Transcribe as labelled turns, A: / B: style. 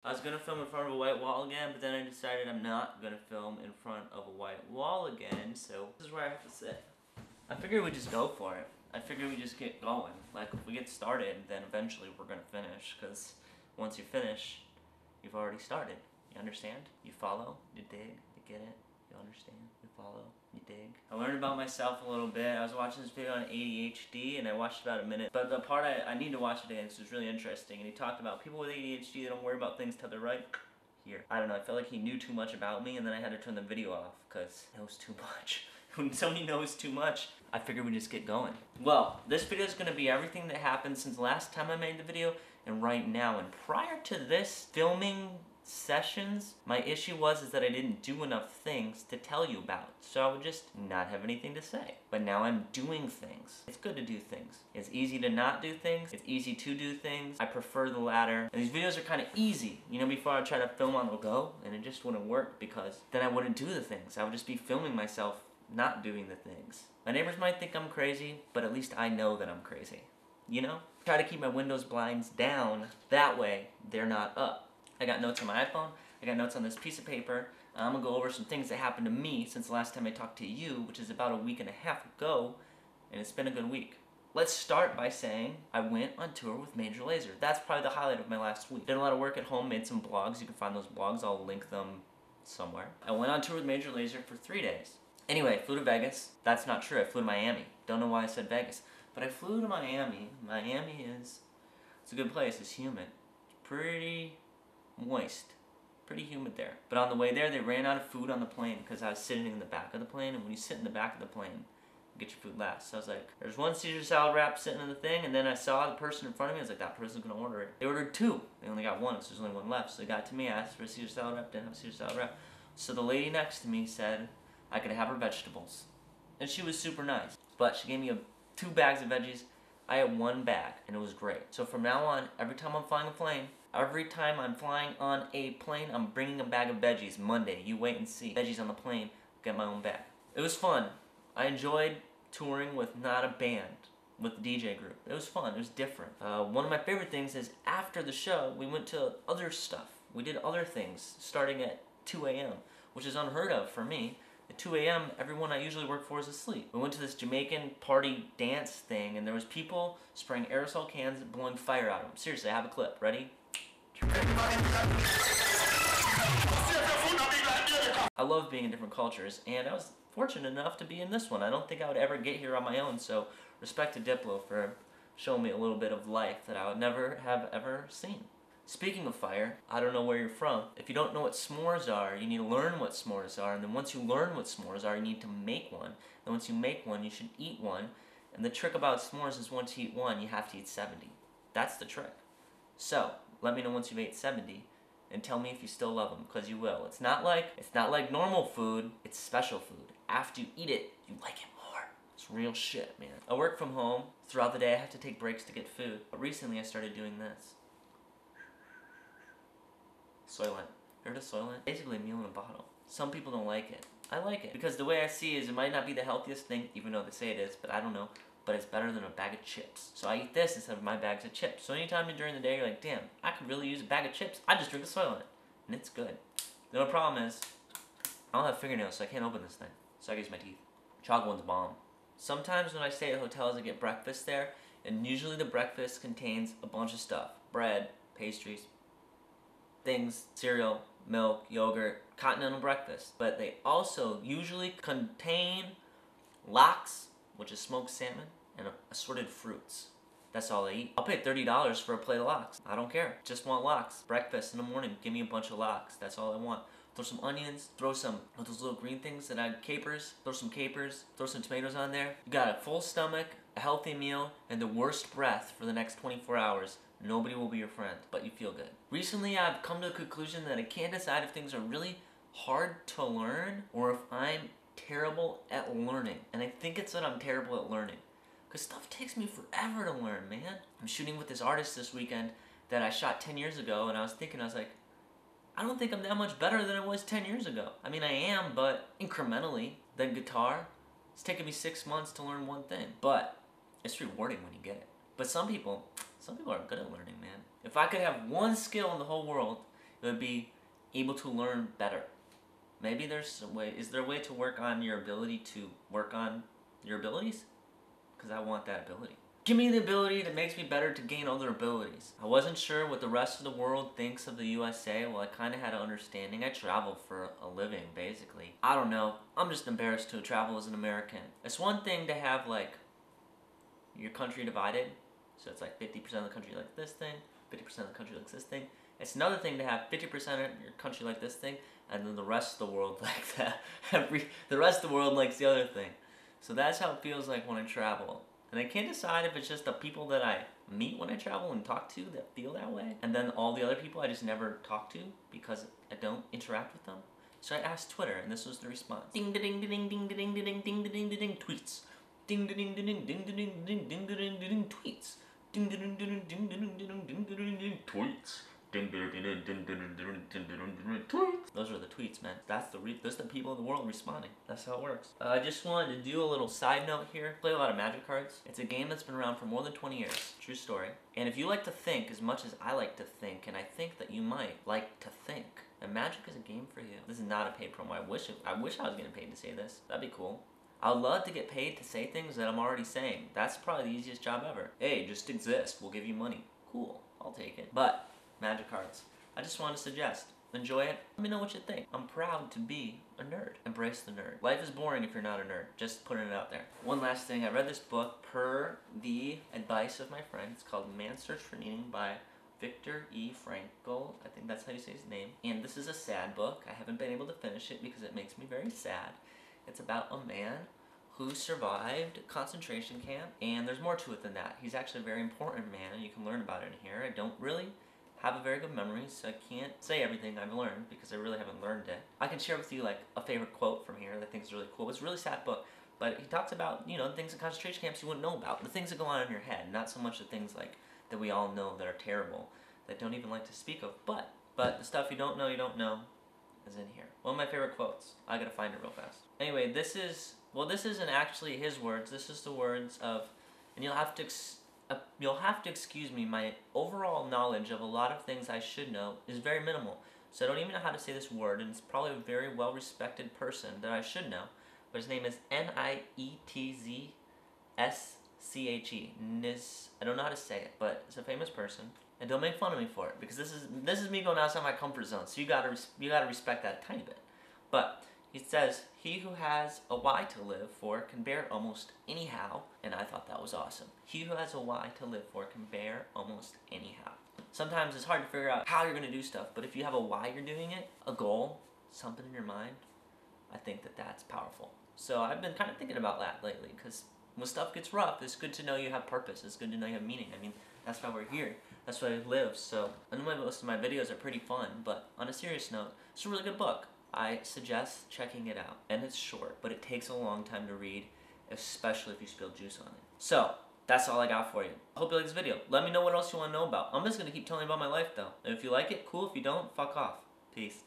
A: I was gonna film in front of a white wall again, but then I decided I'm not gonna film in front of a white wall again, so this is where I have to sit. I figured we'd just go for it. I figured we'd just get going. Like, if we get started, then eventually we're gonna finish, because once you finish, you've already started. You understand? You follow? You dig? You get it? You understand? You follow? You dig? I learned about myself a little bit. I was watching this video on ADHD, and I watched about a minute. But the part I need to watch it again, this was really interesting. And he talked about people with ADHD, they don't worry about things till they're right here. I don't know, I felt like he knew too much about me, and then I had to turn the video off, because he knows too much. When somebody knows too much, I figured we'd just get going. Well, this video is going to be everything that happened since last time I made the video, and right now. And prior to this filming sessions, my issue was that I didn't do enough things to tell you about, so I would just not have anything to say. But now I'm doing things. It's good to do things. It's easy to not do things. It's easy to do things. I prefer the latter. And these videos are kind of easy. You know, before I try to film on the go, and it just wouldn't work because then I wouldn't do the things. I would just be filming myself not doing the things. My neighbors might think I'm crazy, but at least I know that I'm crazy. You know? Try to keep my windows blinds down. That way, they're not up. I got notes on my iPhone, I got notes on this piece of paper. I'm gonna go over some things that happened to me since the last time I talked to you, which is about a week and a half ago, and it's been a good week. Let's start by saying I went on tour with Major Lazer. That's probably the highlight of my last week. Did a lot of work at home, made some blogs. You can find those blogs, I'll link them somewhere. I went on tour with Major Lazer for 3 days. Anyway, flew to Vegas. That's not true, I flew to Miami. Don't know why I said Vegas. But I flew to Miami. Miami it's a good place, it's humid. It's pretty moist. Pretty humid there. But on the way there, they ran out of food on the plane because I was sitting in the back of the plane, and when you sit in the back of the plane, you get your food last. So I was like, there's one Caesar salad wrap sitting in the thing, and then I saw the person in front of me, I was like, that person's gonna order it. They ordered 2. They only got 1, so there's only 1 left. So they got to me, I asked for a Caesar salad wrap, didn't have a Caesar salad wrap. So the lady next to me said I could have her vegetables. And she was super nice. But she gave me 2 bags of veggies. I had 1 bag, and it was great. So from now on, every time I'm flying a plane, I'm bringing a bag of veggies. Monday, you wait and see. Veggies on the plane, get my own bag. It was fun. I enjoyed touring with not a band, with the DJ group. It was fun, it was different. One of my favorite things is after the show, we went to other stuff. We did other things, starting at 2 a.m., which is unheard of for me. At 2 a.m., everyone I usually work for is asleep. We went to this Jamaican party dance thing, and there was people spraying aerosol cans and blowing fire out of them. Seriously, I have a clip. Ready? I love being in different cultures, and I was fortunate enough to be in this one. I don't think I would ever get here on my own, so respect to Diplo for showing me a little bit of life that I would never have ever seen. Speaking of fire, I don't know where you're from. If you don't know what s'mores are, you need to learn what s'mores are, and then once you learn what s'mores are, you need to make one. And once you make one, you should eat one. And the trick about s'mores is once you eat one, you have to eat 70. That's the trick. So, let me know once you've ate 70, and tell me if you still love them, because you will. It's not like normal food, it's special food. After you eat it, you like it more. It's real shit, man. I work from home. Throughout the day, I have to take breaks to get food. But recently, I started doing this. Soylent. Heard of Soylent? Basically a meal in a bottle. Some people don't like it. I like it. Because the way I see it is it might not be the healthiest thing, even though they say it is, but I don't know. But it's better than a bag of chips. So I eat this instead of my bags of chips. So anytime during the day you're like, damn, I could really use a bag of chips, I just drink the Soylent. And it's good. The only problem is, I don't have fingernails, so I can't open this thing. So I use my teeth. Chocolate one's bomb. Sometimes when I stay at hotels, I get breakfast there, and usually the breakfast contains a bunch of stuff. Bread, pastries, things, cereal, milk, yogurt, continental breakfast. But they also usually contain lox, which is smoked salmon, and assorted fruits. That's all I eat. I'll pay $30 for a plate of lox. I don't care. Just want lox. Breakfast in the morning, give me a bunch of lox. That's all I want. Throw some onions, throw some of those little green things that add capers, throw some tomatoes on there. You got a full stomach, a healthy meal, and the worst breath for the next 24 hours. Nobody will be your friend, but you feel good. Recently, I've come to the conclusion that I can't decide if things are really hard to learn or if I'm terrible at learning. And I think it's that I'm terrible at learning. Because stuff takes me forever to learn, man. I'm shooting with this artist this weekend that I shot 10 years ago, and I was like, I don't think I'm that much better than I was 10 years ago. I mean, I am, but incrementally. Then guitar, it's taken me 6 months to learn one thing. But it's rewarding when you get it. But some people are good at learning, man. If I could have one skill in the whole world, It would be able to learn better. Maybe there's a way. Is there a way to work on your ability to work on your abilities? Because I want that ability. Give me the ability that makes me better to gain other abilities. I wasn't sure what the rest of the world thinks of the USA. Well, I kind of had an understanding. I travel for a living, basically. I don't know. I'm just embarrassed to travel as an American. It's one thing to have, like, your country divided. So it's like 50% of the country likes this thing, 50% of the country likes this thing. It's another thing to have 50% of your country like this thing, and then the rest of the world like that. The rest of the world likes the other thing. So that's how it feels like when I travel. And I can't decide if it's just the people that I meet when I travel and talk to that feel that way, and then all the other people I just never talk to because I don't interact with them. So I asked Twitter, and this was the response. Ding ding ding ding ding ding ding ding ding ding ding tweets. Ding ding ding ding ding ding ding ding ding ding ding tweets. Ding ding ding ding ding ding ding ding ding ding tweets. Ding ding ding ding ding ding ding tweets. Those are the tweets, man. Those are the people in the world responding. That's how it works. I just wanted to do a little side note here. Play a lot of Magic cards. It's a game that's been around for more than 20 years. True story. And if you like to think as much as I like to think, and I think that you might like to think, then Magic is a game for you. This is not a paid promo. I wish I was getting paid to say this. That'd be cool. I would love to get paid to say things that I'm already saying. That's probably the easiest job ever. Hey, just exist. We'll give you money. Cool. I'll take it. But Magic cards. I just want to suggest. Enjoy it. Let me know what you think. I'm proud to be a nerd. Embrace the nerd. Life is boring if you're not a nerd. Just putting it out there. One last thing. I read this book per the advice of my friend. It's called Man's Search for Meaning by Viktor E. Frankl. I think that's how you say his name. And this is a sad book. I haven't been able to finish it because it makes me very sad. It's about a man who survived a concentration camp, and there's more to it than that. He's actually a very important man, and you can learn about it in here. I don't really have a very good memory, so I can't say everything I've learned because I really haven't learned it. I can share with you like a favorite quote from here that I think is really cool. It's a really sad book, but he talks about, you know, things in concentration camps you wouldn't know about, the things that go on in your head, not so much the things like that we all know that are terrible, that don't even like to speak of, but the stuff you don't know is in here. One of my favorite quotes. I gotta find it real fast. Anyway, this isn't actually his words. This is the words of, and you'll have to excuse me. My overall knowledge of a lot of things I should know is very minimal. So I don't even know how to say this word, and it's probably a very well-respected person that I should know. But his name is Nietzsche. I don't know how to say it, but it's a famous person. And don't make fun of me for it, because this is me going outside my comfort zone. So you gotta respect that a tiny bit. But he says, "He who has a why to live for can bear almost anyhow," and I thought that was awesome. He who has a why to live for can bear almost anyhow. Sometimes it's hard to figure out how you're gonna do stuff, but if you have a why you're doing it, a goal, something in your mind, I think that that's powerful. So I've been kind of thinking about that lately, because when stuff gets rough, it's good to know you have purpose. It's good to know you have meaning. I mean, that's why we're here. That's why we live. So I know most of my videos are pretty fun, but on a serious note, it's a really good book. I suggest checking it out. And it's short, but it takes a long time to read, especially if you spill juice on it. So that's all I got for you. I hope you like this video. Let me know what else you want to know about. I'm just going to keep telling you about my life, though. And if you like it, cool. If you don't, fuck off. Peace.